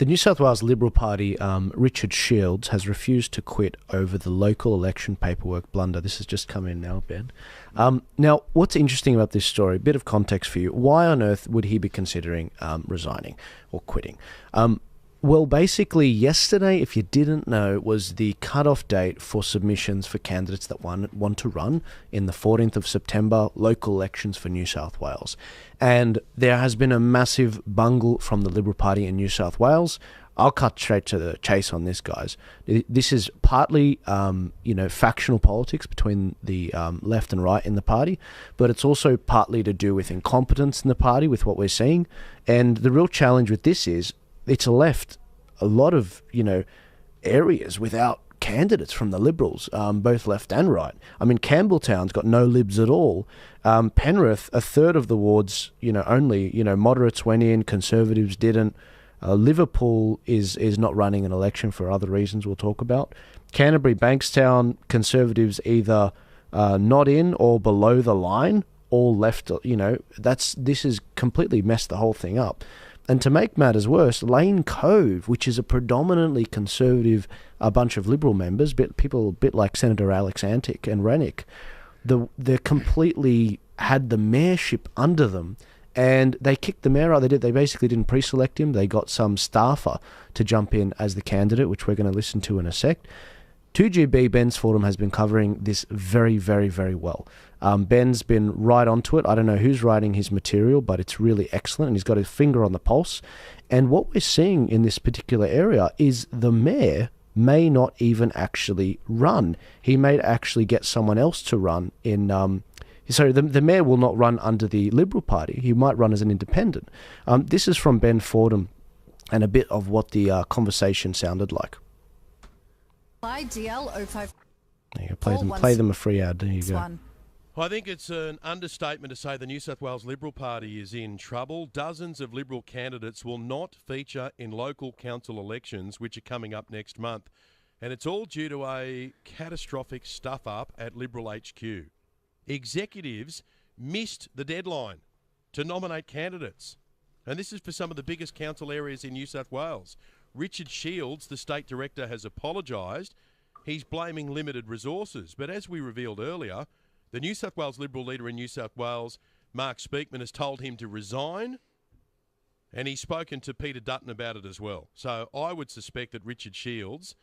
The New South Wales Liberal Party, Richard Shields, has refused to quit over the local election paperwork blunder. This has just come in now, Ben. Now, what's interesting about this story, a bit of context for you, why on earth would he be considering resigning or quitting? Well, basically, yesterday, if you didn't know, was the cut-off date for submissions for candidates that want to run in the 14th of September local elections for New South Wales. And there has been a massive bungle from the Liberal Party in New South Wales. I'll cut straight to the chase on this, guys. This is partly, factional politics between the left and right in the party, but it's also partly to do with incompetence in the party with what we're seeing. And the real challenge with this is it's left a lot of, areas without candidates from the Liberals, both left and right. I mean, Campbelltown's got no Libs at all. Penrith, a third of the wards, only, moderates went in, Conservatives didn't. Liverpool is not running an election for other reasons we'll talk about. Canterbury, Bankstown, Conservatives either not in or below the line, all left, this has completely messed the whole thing up. And to make matters worse, Lane Cove, which is a predominantly conservative, a bunch of Liberal members, people a bit like Senator Alex Antic and Rennick, they completely had the mayorship under them, and they kicked the mayor out. They basically didn't pre-select him. They got some staffer to jump in as the candidate, which we're going to listen to in a sec. 2GB Ben's Fordham has been covering this very, very, very well. Ben's been right onto it. I don't know who's writing his material, but it's really excellent, and he's got his finger on the pulse. And what we're seeing in this particular area is the mayor may not even actually run. He may actually get someone else to run in... the mayor will not run under the Liberal Party. He might run as an independent. This is from Ben Fordham and a bit of what the conversation sounded like. IDL 05. There you go. Play them a free ad. There you go. I think it's an understatement to say the New South Wales Liberal Party is in trouble. Dozens of Liberal candidates will not feature in local council elections, which are coming up next month. And it's all due to a catastrophic stuff-up at Liberal HQ. Executives missed the deadline to nominate candidates. And this is for some of the biggest council areas in New South Wales. Richard Shields, the state director, has apologised. He's blaming limited resources. But as we revealed earlier, the New South Wales Liberal leader in New South Wales, Mark Speakman, has told him to resign, and he's spoken to Peter Dutton about it as well. So I would suspect that Richard Shields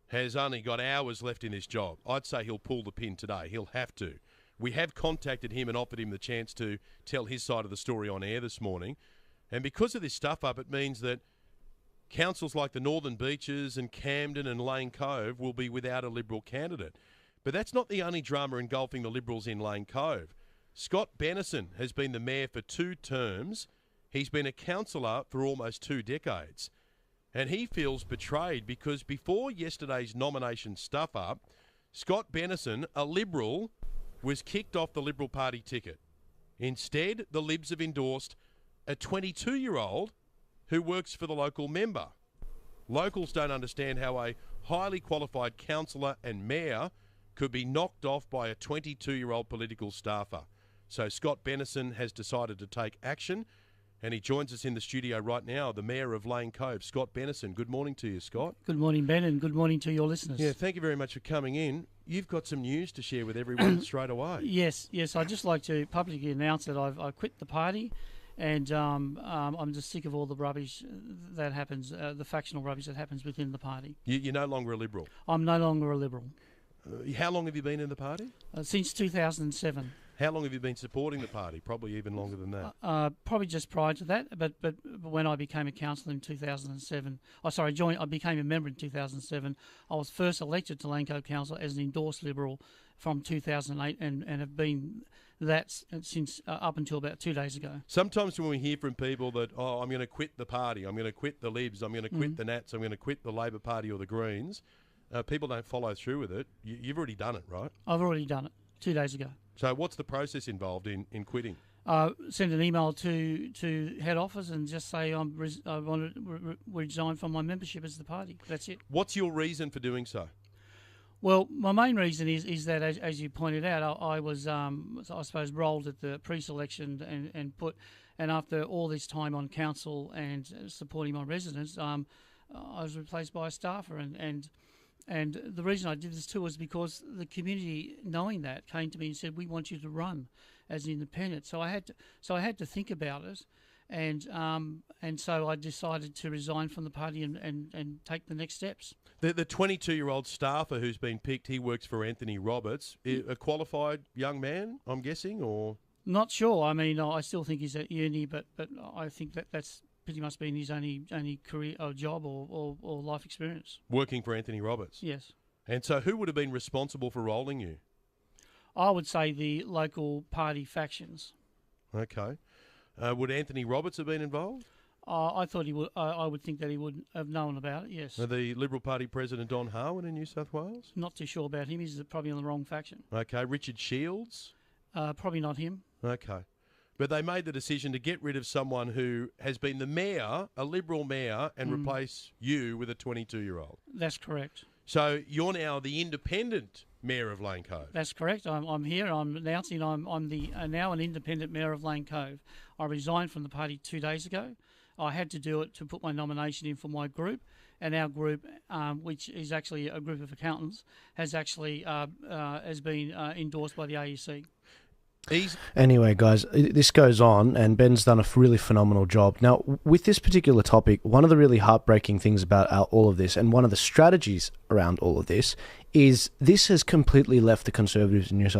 has only got hours left in this job. I'd say he'll pull the pin today. He'll have to. We have contacted him and offered him the chance to tell his side of the story on air this morning. And because of this stuff-up, it means that councils like the Northern Beaches and Camden and Lane Cove will be without a Liberal candidate. But that's not the only drama engulfing the Liberals in Lane Cove. Scott Bennison has been the mayor for 2 terms. He's been a councillor for almost 2 decades. And he feels betrayed because before yesterday's nomination stuff-up, Scott Bennison, a Liberal, was kicked off the Liberal Party ticket. Instead, the Libs have endorsed a 22-year-old who works for the local member. Locals don't understand how a highly qualified councillor and mayor could be knocked off by a 22-year-old political staffer. So Scott Bennison has decided to take action, and he joins us in the studio right now, the Mayor of Lane Cove, Scott Bennison. Good morning to you, Scott. Good morning, Ben, and good morning to your listeners. Yeah, thank you very much for coming in. You've got some news to share with everyone straight away. Yes. I'd just like to publicly announce that I quit the party, and I'm just sick of all the rubbish that happens, the factional rubbish that happens within the party. You're no longer a Liberal? I'm no longer a Liberal. How long have you been in the party? Since 2007. How long have you been supporting the party? Probably even longer than that. Probably just prior to that, but when I became a councillor in 2007, I became a member in 2007. I was first elected to Lane Cove Council as an endorsed Liberal from 2008 and have been that since up until about 2 days ago. Sometimes when we hear from people that, I'm going to quit the party, I'm going to quit the Libs, I'm going to quit the Nats, I'm going to quit the Labor Party or the Greens, people don't follow through with it. You've already done it, right? I've already done it 2 days ago. So what's the process involved in quitting? Send an email to head office and just say I want to resign from my membership as the party. That's it. What's your reason for doing so? Well, my main reason is that, as you pointed out, I was, I suppose, rolled at the pre-selection and put And after all this time on council and supporting my residents, I was replaced by a staffer. And the reason I did this too was because the community, knowing that, came to me and said, "We want you to run as an independent." So I had to think about it, and so I decided to resign from the party and take the next steps. The 22-year-old staffer who's been picked, he works for Anthony Roberts, a qualified young man, I'm guessing, or not sure. I mean, I still think he's at uni, but I think that's pretty much been his only career or job or life experience. Working for Anthony Roberts? Yes. And so who would have been responsible for rolling you? I would say the local party factions. Okay. Would Anthony Roberts have been involved? I thought he would. I would think that he would have known about it, yes. The Liberal Party President Don Harwin in New South Wales? Not too sure about him. He's probably on the wrong faction. Okay. Richard Shields? Probably not him. Okay. But they made the decision to get rid of someone who has been the mayor, a Liberal mayor, and replace you with a 22-year-old. That's correct. So you're now the independent mayor of Lane Cove. That's correct. I'm here. I'm announcing I'm now an independent mayor of Lane Cove. I resigned from the party 2 days ago. I had to do it to put my nomination in for my group, and our group, which is actually a group of accountants, has been endorsed by the AEC. Anyway, guys, this goes on, and Ben's done a really phenomenal job. Now, with this particular topic, one of the really heartbreaking things about all of this, and one of the strategies around all of this, is this has completely left the Conservatives in New South